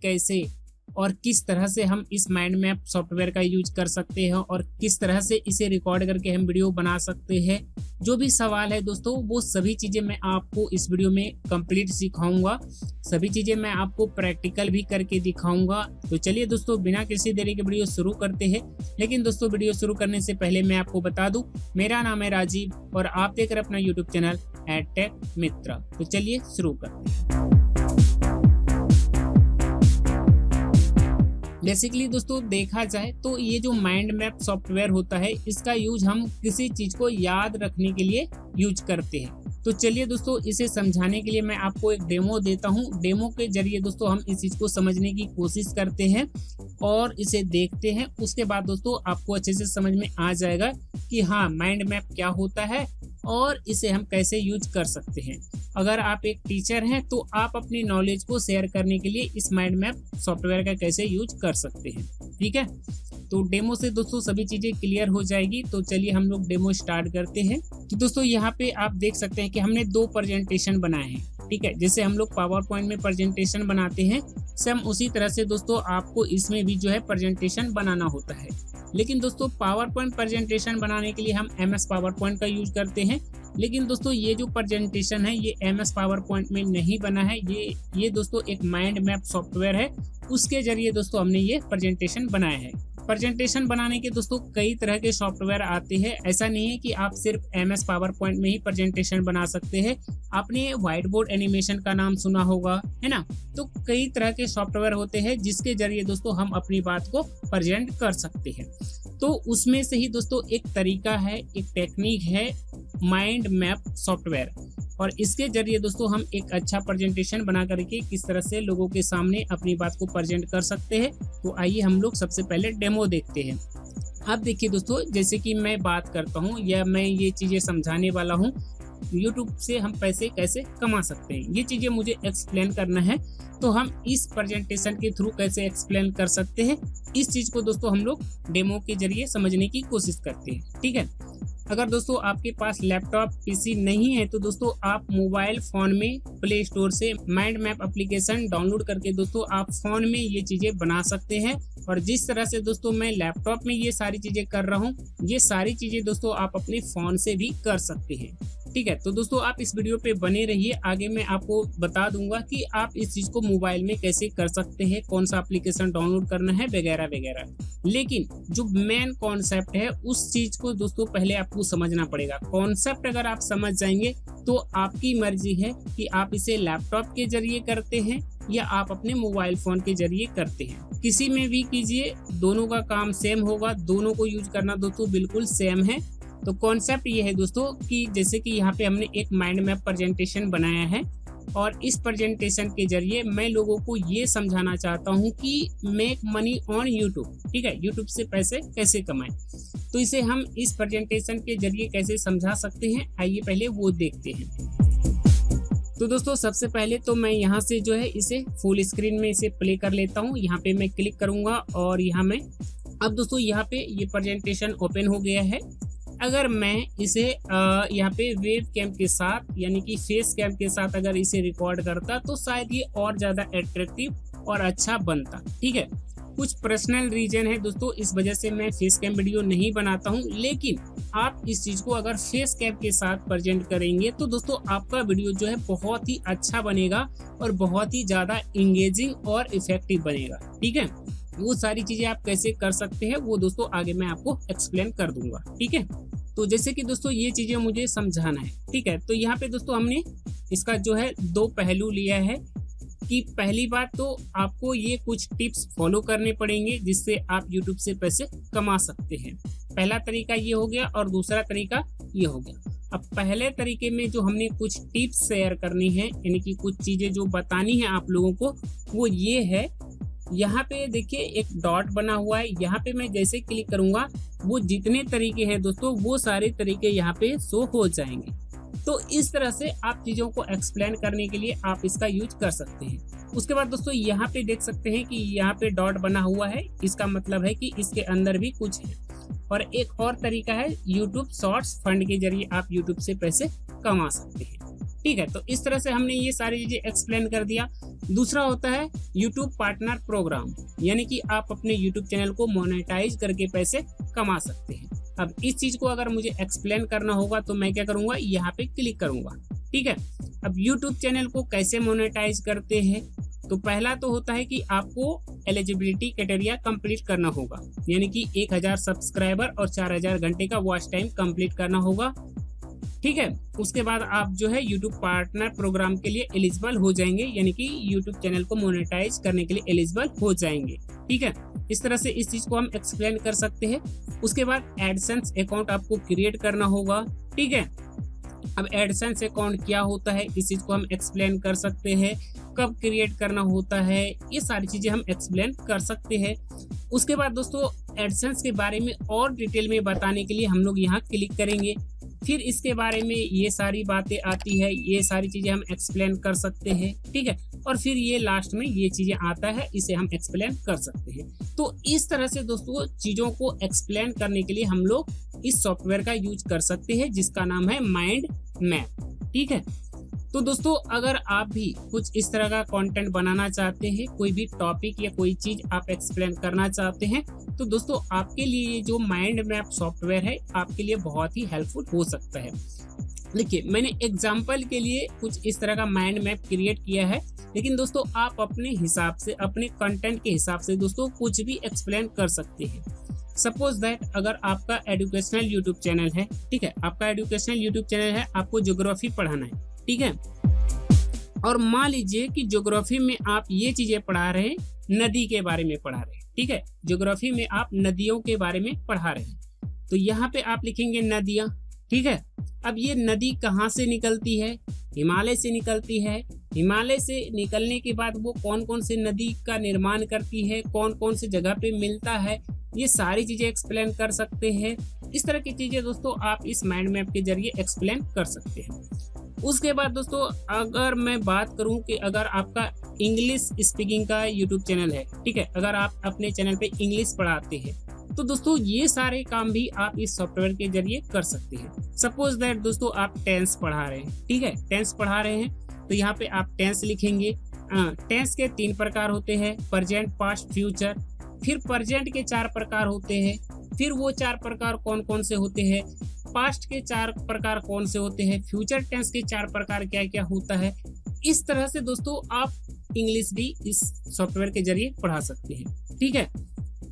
कैसे और किस तरह से हम इस माइंड मैप सॉफ्टवेयर का यूज कर सकते हैं और किस तरह से इसे रिकॉर्ड करके हम वीडियो बना सकते हैं, जो भी सवाल है दोस्तों वो सभी चीज़ें मैं आपको इस वीडियो में कंप्लीट सिखाऊंगा। सभी चीज़ें मैं आपको प्रैक्टिकल भी करके दिखाऊंगा। तो चलिए दोस्तों बिना किसी देरी के वीडियो शुरू करते हैं। लेकिन दोस्तों वीडियो शुरू करने से पहले मैं आपको बता दूं, मेरा नाम है राजीव और आप देख रहे हैं अपना यूट्यूब चैनल एडटेक मित्र। तो चलिए शुरू करते हैं। बेसिकली दोस्तों देखा जाए तो ये जो माइंड मैप सॉफ्टवेयर होता है इसका यूज हम किसी चीज को याद रखने के लिए यूज करते हैं। तो चलिए दोस्तों इसे समझाने के लिए मैं आपको एक डेमो देता हूँ। डेमो के जरिए दोस्तों हम इस चीज को समझने की कोशिश करते हैं और इसे देखते हैं। उसके बाद दोस्तों आपको अच्छे से समझ में आ जाएगा कि हाँ माइंड मैप क्या होता है और इसे हम कैसे यूज कर सकते हैं। अगर आप एक टीचर हैं तो आप अपनी नॉलेज को शेयर करने के लिए इस माइंड मैप सॉफ्टवेयर का कैसे यूज कर सकते हैं। ठीक है, तो डेमो से दोस्तों सभी चीज़ें क्लियर हो जाएगी। तो चलिए हम लोग डेमो स्टार्ट करते हैं। तो दोस्तों यहाँ पे आप देख सकते हैं कि हमने 2 प्रेजेंटेशन बनाए हैं। ठीक है, जैसे हम लोग पावर पॉइंट में प्रेजेंटेशन बनाते हैं सेम उसी तरह से दोस्तों आपको इसमें भी जो है प्रेजेंटेशन बनाना होता है। लेकिन दोस्तों पावर पॉइंट प्रेजेंटेशन बनाने के लिए हम MS पावर पॉइंट का यूज करते हैं। लेकिन दोस्तों ये जो प्रेजेंटेशन है ये MS पावर पॉइंट में नहीं बना है। ये दोस्तों एक माइंड मैप सॉफ्टवेयर है, उसके जरिए दोस्तों हमने ये प्रेजेंटेशन बनाया है। प्रेजेंटेशन बनाने के दोस्तों कई तरह के सॉफ्टवेयर आते हैं। ऐसा नहीं है कि आप सिर्फ MS पावर पॉइंट में ही प्रेजेंटेशन बना सकते हैं। आपने व्हाइट बोर्ड एनिमेशन का नाम सुना होगा, है ना। तो कई तरह के सॉफ्टवेयर होते हैं जिसके जरिए दोस्तों हम अपनी बात को प्रेजेंट कर सकते हैं। तो उसमें से ही दोस्तों एक तरीका है, एक टेक्निक है माइंड मैप सॉफ्टवेयर, और इसके जरिए दोस्तों हम एक अच्छा प्रेजेंटेशन बना करके किस तरह से लोगों के सामने अपनी बात को प्रेजेंट कर सकते हैं। तो आइए हम लोग सबसे पहले डेमो देखते हैं। अब देखिए दोस्तों, जैसे कि मैं बात करता हूँ या मैं ये चीज़ें समझाने वाला हूँ YouTube से हम पैसे कैसे कमा सकते हैं, ये चीज़ें मुझे एक्सप्लेन करना है। तो हम इस प्रेजेंटेशन के थ्रू कैसे एक्सप्लेन कर सकते हैं, इस चीज़ को दोस्तों हम लोग डेमो के जरिए समझने की कोशिश करते हैं। ठीक है, अगर दोस्तों आपके पास लैपटॉप PC नहीं है तो दोस्तों आप मोबाइल फ़ोन में प्ले स्टोर से माइंड मैप एप्लीकेशन डाउनलोड करके दोस्तों आप फ़ोन में ये चीज़ें बना सकते हैं। और जिस तरह से दोस्तों मैं लैपटॉप में ये सारी चीज़ें कर रहा हूँ, ये सारी चीज़ें दोस्तों आप अपने फ़ोन से भी कर सकते हैं। ठीक है, तो दोस्तों आप इस वीडियो पे बने रहिए, आगे मैं आपको बता दूंगा कि आप इस चीज़ को मोबाइल में कैसे कर सकते हैं, कौन सा एप्लीकेशन डाउनलोड करना है वगैरह वगैरह। लेकिन जो मेन कॉन्सेप्ट है उस चीज़ को दोस्तों पहले आपको समझना पड़ेगा। कॉन्सेप्ट अगर आप समझ जाएंगे तो आपकी मर्जी है कि आप इसे लैपटॉप के जरिए करते हैं या आप अपने मोबाइल फ़ोन के जरिए करते हैं। किसी में भी कीजिए, दोनों का काम सेम होगा, दोनों को यूज करना दोस्तों बिल्कुल सेम है। तो कॉन्सेप्ट ये है दोस्तों कि जैसे कि यहाँ पे हमने एक माइंड मैप प्रेजेंटेशन बनाया है और इस प्रेजेंटेशन के जरिए मैं लोगों को ये समझाना चाहता हूँ कि मेक मनी ऑन यूट्यूब। ठीक है, यूट्यूब से पैसे कैसे कमाएं। तो इसे हम इस प्रेजेंटेशन के जरिए कैसे समझा सकते हैं, आइए पहले वो देखते हैं। तो दोस्तों सबसे पहले तो मैं यहाँ से जो है इसे फुल स्क्रीन में इसे प्ले कर लेता हूँ। यहाँ पे मैं क्लिक करूँगा और यहाँ में अब दोस्तों यहाँ पे ये प्रेजेंटेशन ओपन हो गया है। अगर मैं इसे यहाँ पे वेब कैम के साथ यानी कि फेस कैम के साथ अगर इसे रिकॉर्ड करता तो शायद ये और ज़्यादा अट्रैक्टिव और अच्छा बनता। ठीक है, कुछ पर्सनल रीजन है दोस्तों, इस वजह से मैं फेस कैम वीडियो नहीं बनाता हूँ। लेकिन आप इस चीज़ को अगर फेस कैम के साथ प्रेजेंट करेंगे तो दोस्तों आपका वीडियो जो है बहुत ही अच्छा बनेगा और बहुत ही ज़्यादा इंगेजिंग और इफेक्टिव बनेगा। ठीक है, वो सारी चीज़ें आप कैसे कर सकते हैं वो दोस्तों आगे मैं आपको एक्सप्लेन कर दूंगा। ठीक है, तो जैसे कि दोस्तों ये चीज़ें मुझे समझाना है। ठीक है, तो यहाँ पे दोस्तों हमने इसका जो है 2 पहलू लिया है कि पहली बात तो आपको ये कुछ टिप्स फॉलो करने पड़ेंगे जिससे आप YouTube से पैसे कमा सकते हैं। पहला तरीका ये हो गया और दूसरा तरीका ये हो गया। अब पहले तरीके में जो हमने कुछ टिप्स शेयर करनी है यानी कि कुछ चीज़ें जो बतानी है आप लोगों को, वो ये है। यहाँ पे देखिए एक डॉट बना हुआ है, यहाँ पे मैं जैसे क्लिक करूँगा वो जितने तरीके हैं दोस्तों वो सारे तरीके यहाँ पे शो हो जाएंगे। तो इस तरह से आप चीज़ों को एक्सप्लेन करने के लिए आप इसका यूज कर सकते हैं। उसके बाद दोस्तों यहाँ पे देख सकते हैं कि यहाँ पे डॉट बना हुआ है, इसका मतलब है कि इसके अंदर भी कुछ है। और एक और तरीका है YouTube शॉर्ट्स फंड के जरिए आप YouTube से पैसे कमा सकते हैं। ठीक है, तो इस तरह से हमने ये सारी चीजें एक्सप्लेन कर दिया। दूसरा होता है यूट्यूब पार्टनर प्रोग्राम, यानी कि आप अपने यूट्यूब चैनल को मोनेटाइज करके पैसे कमा सकते हैं। अब इस चीज को अगर मुझे एक्सप्लेन करना होगा तो मैं क्या करूंगा, यहाँ पे क्लिक करूंगा। ठीक है, अब यूट्यूब चैनल को कैसे मोनेटाइज करते हैं, तो पहला तो होता है कि आपको एलिजिबिलिटी क्राइटेरिया कंप्लीट करना होगा, यानी कि 1000 सब्सक्राइबर और 4000 घंटे का वॉच टाइम कंप्लीट करना होगा। ठीक है, उसके बाद आप जो है यूट्यूब पार्टनर प्रोग्राम के लिए एलिजिबल हो जाएंगे, यानी कि यूट्यूब चैनल को मोनेटाइज करने के लिए एलिजिबल हो जाएंगे। ठीक है, इस तरह से इस चीज को हम एक्सप्लेन कर सकते हैं। उसके बाद एडसेंस अकाउंट आपको क्रिएट करना होगा। ठीक है, अब एडसेंस अकाउंट क्या होता है इस चीज को हम एक्सप्लेन कर सकते हैं, कब क्रिएट करना होता है, ये सारी चीजें हम एक्सप्लेन कर सकते हैं। उसके बाद दोस्तों एडसेंस के बारे में और डिटेल में बताने के लिए हम लोग यहाँ क्लिक करेंगे, फिर इसके बारे में ये सारी बातें आती है, ये सारी चीजें हम एक्सप्लेन कर सकते हैं। ठीक है, और फिर ये लास्ट में ये चीजें आता है, इसे हम एक्सप्लेन कर सकते हैं। तो इस तरह से दोस्तों चीजों को एक्सप्लेन करने के लिए हम लोग इस सॉफ्टवेयर का यूज कर सकते हैं, जिसका नाम है माइंड मैप। ठीक है, तो दोस्तों अगर आप भी कुछ इस तरह का कंटेंट बनाना चाहते हैं, कोई भी टॉपिक या कोई चीज आप एक्सप्लेन करना चाहते हैं, तो दोस्तों आपके लिए ये जो माइंड मैप सॉफ्टवेयर है आपके लिए बहुत ही हेल्पफुल हो सकता है। देखिए, मैंने एग्जांपल के लिए कुछ इस तरह का माइंड मैप क्रिएट किया है, लेकिन दोस्तों आप अपने हिसाब से, अपने कंटेंट के हिसाब से दोस्तों कुछ भी एक्सप्लेन कर सकते हैं। सपोज दैट अगर आपका एजुकेशनल यूट्यूब चैनल है, ठीक है, आपका एजुकेशनल यूट्यूब चैनल है, आपको ज्योग्राफी पढ़ाना है। ठीक है, और मान लीजिए कि ज्योग्राफी में आप ये चीजें पढ़ा रहे हैं, नदी के बारे में पढ़ा रहे हैं। ठीक है, ज्योग्राफी में आप नदियों के बारे में पढ़ा रहे हैं, तो यहाँ पे आप लिखेंगे नदियाँ। ठीक है, अब ये नदी कहाँ से निकलती है, हिमालय से निकलती है। हिमालय से निकलने के बाद वो कौन कौन से नदी का निर्माण करती है, कौन कौन से जगह पे मिलता है, ये सारी चीजें एक्सप्लेन कर सकते हैं। इस तरह की चीजें दोस्तों आप इस माइंड मैप के जरिए एक्सप्लेन कर सकते हैं। उसके बाद दोस्तों अगर मैं बात करूं कि अगर आपका इंग्लिश स्पीकिंग का यूट्यूब चैनल है, ठीक है, अगर आप अपने चैनल पे इंग्लिश पढ़ाते हैं, तो दोस्तों ये सारे काम भी आप इस सॉफ्टवेयर के जरिए कर सकते हैं। सपोज दैट दोस्तों आप टेंस पढ़ा रहे हैं, ठीक है, टेंस पढ़ा रहे हैं, तो यहाँ पे आप टेंस लिखेंगे। टेंस के 3 प्रकार होते हैं, प्रेजेंट, पास्ट, फ्यूचर। फिर प्रेजेंट के 4 प्रकार होते हैं, फिर वो 4 प्रकार कौन कौन से होते हैं, पास्ट के 4 प्रकार कौन से होते हैं, फ्यूचर टेंस के 4 प्रकार क्या क्या होता है। इस तरह से दोस्तों आप इंग्लिश भी इस सॉफ्टवेयर के जरिए पढ़ा सकते हैं। ठीक है,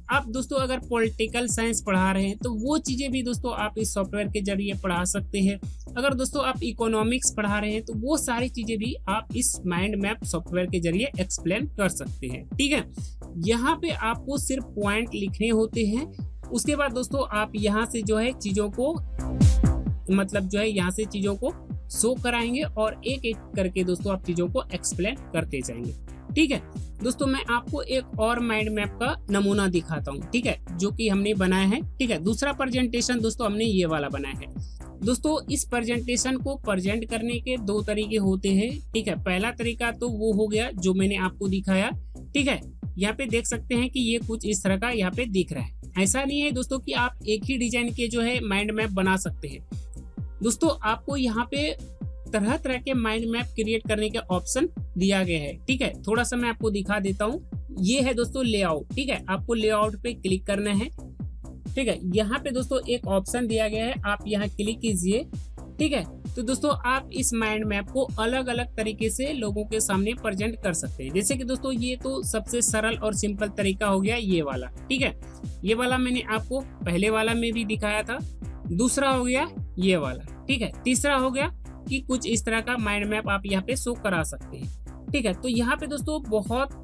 आप दोस्तों अगर पॉलिटिकल साइंस पढ़ा रहे हैं तो वो चीजें भी दोस्तों आप इस सॉफ्टवेयर के जरिए पढ़ा सकते हैं। अगर दोस्तों आप इकोनॉमिक्स पढ़ा रहे हैं तो वो सारी चीजें भी आप इस माइंड मैप सॉफ्टवेयर के जरिए एक्सप्लेन कर सकते हैं। ठीक है, यहाँ पे आपको सिर्फ पॉइंट लिखने होते हैं। उसके बाद दोस्तों आप यहाँ से जो है चीजों को, मतलब जो है यहाँ से चीजों को शो कराएंगे और एक एक करके दोस्तों आप चीजों को एक्सप्लेन करते जाएंगे। ठीक है दोस्तों, मैं आपको एक और माइंड मैप का नमूना दिखाता हूँ, ठीक है, जो कि हमने बनाया है। ठीक है, दूसरा प्रेजेंटेशन दोस्तों हमने ये वाला बनाया है। दोस्तों इस प्रेजेंटेशन को प्रेजेंट करने के 2 तरीके होते हैं। ठीक है, पहला तरीका तो वो हो गया जो मैंने आपको दिखाया। ठीक है, यहाँ पे देख सकते हैं कि ये कुछ इस तरह का यहाँ पे दिख रहा है। ऐसा नहीं है दोस्तों कि आप एक ही डिजाइन के जो है माइंड मैप बना सकते हैं। दोस्तों आपको यहाँ पे तरह तरह के माइंड मैप क्रिएट करने के ऑप्शन दिया गया है। ठीक है, थोड़ा सा मैं आपको दिखा देता हूँ। ये है दोस्तों लेआउट। ठीक है, आपको लेआउट पे क्लिक करना है। ठीक है, यहाँ पे दोस्तों एक ऑप्शन दिया गया है, आप यहाँ क्लिक कीजिए। ठीक है, तो दोस्तों आप इस माइंड मैप को अलग अलग तरीके से लोगों के सामने प्रेजेंट कर सकते हैं। जैसे कि दोस्तों ये तो सबसे सरल और सिंपल तरीका हो गया ये वाला। ठीक है, ये वाला मैंने आपको पहले वाला में भी दिखाया था। दूसरा हो गया ये वाला। ठीक है, तीसरा हो गया कि कुछ इस तरह का माइंड मैप आप यहाँ पे शो करा सकते हैं। ठीक है, तो यहाँ पे दोस्तों बहुत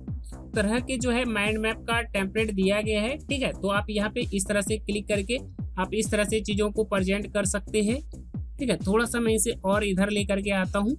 तरह के जो है माइंड मैप का टेम्पलेट दिया गया है। ठीक है, तो आप यहाँ पे इस तरह से क्लिक करके आप इस तरह से चीजों को प्रेजेंट कर सकते हैं। ठीक है, थोड़ा सा मैं इसे और इधर लेकर के आता हूँ।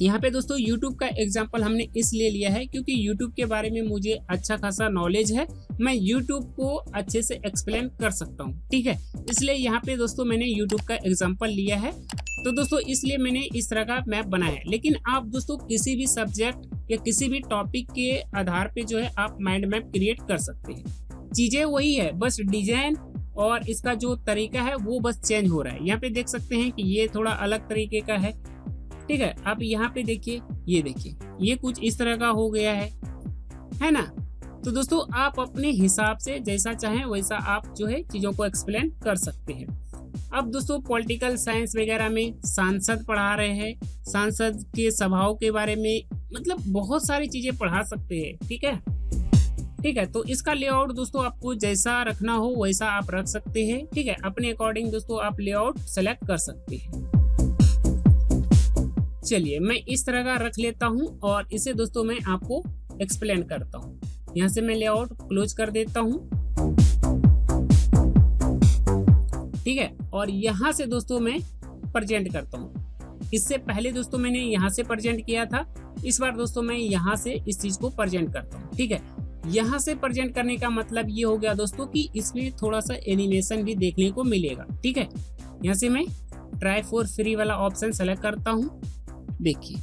यहाँ पे दोस्तों YouTube का एग्जाम्पल हमने इसलिए लिया है क्योंकि YouTube के बारे में मुझे अच्छा खासा नॉलेज है, मैं YouTube को अच्छे से एक्सप्लेन कर सकता हूँ। ठीक है, इसलिए यहाँ पे दोस्तों मैंने YouTube का एग्जाम्पल लिया है। तो दोस्तों इसलिए मैंने इस तरह का मैप बनाया है। लेकिन आप दोस्तों किसी भी सब्जेक्ट या किसी भी टॉपिक के आधार पे जो है आप माइंड मैप क्रिएट कर सकते हैं। चीजें वही है, बस डिजाइन और इसका जो तरीका है वो बस चेंज हो रहा है। यहाँ पे देख सकते हैं कि ये थोड़ा अलग तरीके का है। ठीक है। अब यहाँ पे देखिए, ये देखिए, ये कुछ इस तरह का हो गया है ना। तो दोस्तों आप अपने हिसाब से जैसा चाहें वैसा आप जो है चीज़ों को एक्सप्लेन कर सकते हैं। अब दोस्तों पॉलिटिकल साइंस वगैरह में सांसद पढ़ा रहे हैं, सांसद के सभाओं के बारे में, मतलब बहुत सारी चीज़ें पढ़ा सकते हैं। ठीक है। तो इसका लेआउट दोस्तों आपको जैसा रखना हो वैसा आप रख सकते हैं। ठीक है, अपने अकॉर्डिंग दोस्तों आप लेआउट सेलेक्ट कर सकते हैं। चलिए मैं इस तरह का रख लेता हूं और इसे दोस्तों मैं आपको एक्सप्लेन करता हूं। यहां से मैं लेआउट क्लोज कर देता हूं। ठीक है, और यहां से दोस्तों मैं प्रेजेंट करता हूं। इससे पहले दोस्तों मैंने यहां से प्रेजेंट किया था, इस बार दोस्तों मैं यहां से इस चीज को प्रेजेंट करता हूं। ठीक है, यहां से प्रेजेंट करने का मतलब ये हो गया दोस्तों कि इसमें थोड़ा सा एनिमेशन भी देखने को मिलेगा। ठीक है, यहां से मैं ट्राई फॉर फ्री वाला ऑप्शन सेलेक्ट करता हूं। देखिए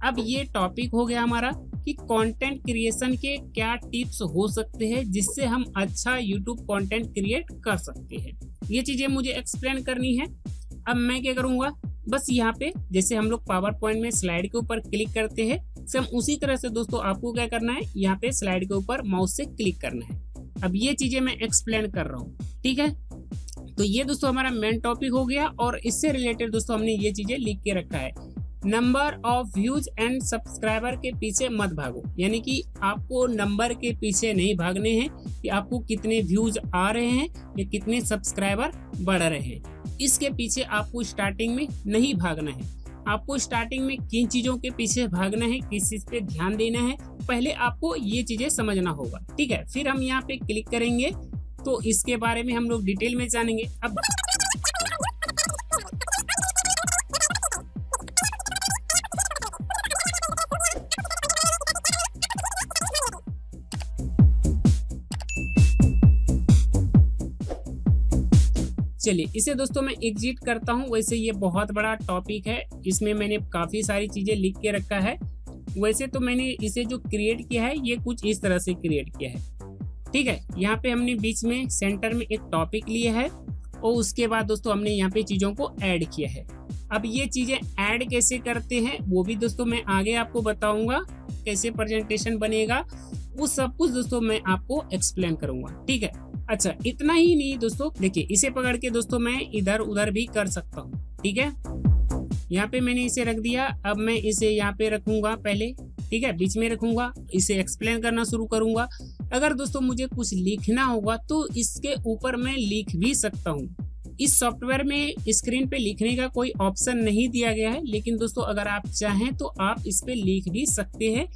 अब ये टॉपिक हो गया हमारा कि कंटेंट क्रिएशन के क्या टिप्स हो सकते हैं जिससे हम अच्छा यूट्यूब कंटेंट क्रिएट कर सकते हैं। ये चीजें मुझे एक्सप्लेन करनी है। अब मैं क्या करूंगा, बस यहाँ पे जैसे हम लोग पावर पॉइंट में स्लाइड के ऊपर क्लिक करते हैं, सेम उसी तरह से दोस्तों आपको क्या करना है, यहाँ पे स्लाइड के ऊपर माउस से क्लिक करना है। अब ये चीजें मैं एक्सप्लेन कर रहा हूँ। ठीक है, तो ये दोस्तों हमारा मेन टॉपिक हो गया और इससे रिलेटेड दोस्तों हमने ये चीजें लिख के रखा है। Number of views and subscriber के पीछे मत भागो, यानी कि आपको नंबर के पीछे नहीं भागने हैं कि आपको कितने व्यूज आ रहे हैं या कितने सब्सक्राइबर बढ़ रहे हैं। इसके पीछे आपको स्टार्टिंग में नहीं भागना है। आपको स्टार्टिंग में किन चीज़ों के पीछे भागना है, किस चीज़ पे ध्यान देना है, पहले आपको ये चीज़ें समझना होगा। ठीक है, फिर हम यहाँ पे क्लिक करेंगे तो इसके बारे में हम लोग डिटेल में जानेंगे। अब चलिए इसे दोस्तों मैं एग्जिट करता हूं। वैसे ये बहुत बड़ा टॉपिक है, इसमें मैंने काफ़ी सारी चीज़ें लिख के रखा है। वैसे तो मैंने इसे जो क्रिएट किया है ये कुछ इस तरह से क्रिएट किया है। ठीक है, यहाँ पे हमने बीच में सेंटर में एक टॉपिक लिया है और उसके बाद दोस्तों हमने यहाँ पे चीज़ों को ऐड किया है। अब ये चीज़ें ऐड कैसे करते हैं वो भी दोस्तों मैं आगे आपको बताऊँगा, कैसे प्रेजेंटेशन बनेगा वो सब कुछ दोस्तों मैं आपको एक्सप्लेन करूँगा। ठीक है, अच्छा इतना ही नहीं दोस्तों, देखिए इसे पकड़ के दोस्तों मैं इधर उधर भी कर सकता हूँ। ठीक है, यहाँ पे मैंने इसे रख दिया। अब मैं इसे यहाँ पे रखूंगा पहले, ठीक है, बीच में रखूंगा, इसे एक्सप्लेन करना शुरू करूंगा। अगर दोस्तों मुझे कुछ लिखना होगा तो इसके ऊपर मैं लिख भी सकता हूँ। इस सॉफ्टवेयर में स्क्रीन पे लिखने का कोई ऑप्शन नहीं दिया गया है, लेकिन दोस्तों अगर आप चाहें तो आप इस पे लिख भी सकते हैं।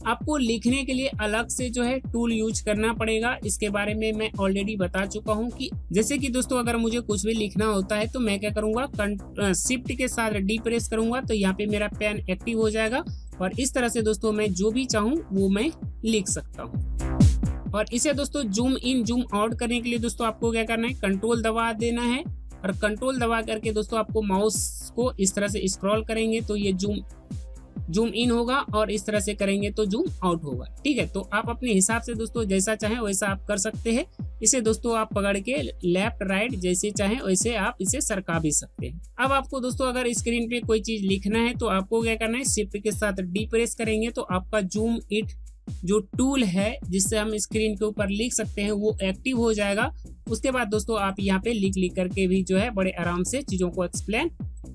आपको लिखने के लिए अलग से जो है टूल यूज करना पड़ेगा। इसके बारे में मैं ऑलरेडी बता चुका हूं कि जैसे कि दोस्तों अगर मुझे कुछ भी लिखना होता है तो मैं क्या करूंगा, शिफ्ट के साथ डी प्रेस करूंगा तो यहाँ पे मेरा पेन एक्टिव हो जाएगा और इस तरह से दोस्तों मैं जो भी चाहूँ वो मैं लिख सकता हूँ। और इसे दोस्तों जूम इन जूम आउट करने के लिए दोस्तों आपको क्या करना है, कंट्रोल दबा देना है और कंट्रोल दबा करके दोस्तों आपको माउस को इस तरह से स्क्रॉल करेंगे तो ये जूम इन होगा और इस तरह से करेंगे तो जूम आउट होगा। ठीक है, तो आप अपने हिसाब से दोस्तों जैसा चाहें वैसा आप कर सकते हैं। इसे दोस्तों आप पकड़ के लेफ्ट राइट जैसे चाहें वैसे आप इसे सरका भी सकते हैं। अब आपको दोस्तों अगर स्क्रीन पे कोई चीज लिखना है तो आपको क्या करना है, शिफ्ट के साथ डी प्रेस करेंगे तो आपका जूम इट जो टूल है जिससे हम स्क्रीन के ऊपर लिख सकते हैं वो एक्टिव हो जाएगा। उसके बाद दोस्तों आप यहाँ पे लिख करके भी जो है बड़े आराम से चीजों को एक्सप्लेन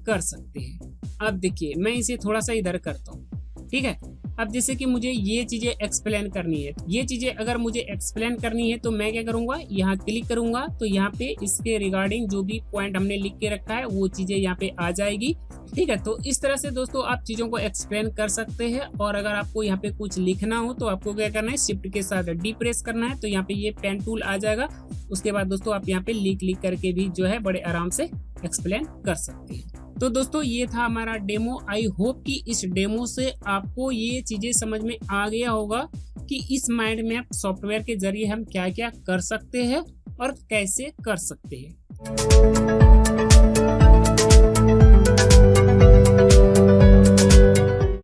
कर सकते हैं। अब देखिए मैं इसे थोड़ा सा इधर करता हूँ। ठीक है, अब जैसे कि मुझे ये चीजें एक्सप्लेन करनी है, ये चीजें अगर मुझे एक्सप्लेन करनी है तो मैं क्या करूंगा, यहाँ क्लिक करूंगा तो यहाँ पे इसके रिगार्डिंग जो भी पॉइंट हमने लिख के रखा है वो चीजें यहाँ पे आ जाएगी। ठीक है, तो इस तरह से दोस्तों आप चीजों को एक्सप्लेन कर सकते हैं। और अगर आपको यहाँ पे कुछ लिखना हो तो आपको क्या करना है, शिफ्ट के साथ डी प्रेस करना है तो यहाँ पे ये पेन टूल आ जाएगा। उसके बाद दोस्तों आप यहाँ पे लिख करके भी जो है बड़े आराम से एक्सप्लेन कर सकते हैं। तो दोस्तों ये था हमारा डेमो। आई होप कि इस डेमो से आपको ये चीज़ें समझ में आ गया होगा कि इस माइंड मैप सॉफ्टवेयर के जरिए हम क्या क्या कर सकते हैं और कैसे कर सकते हैं।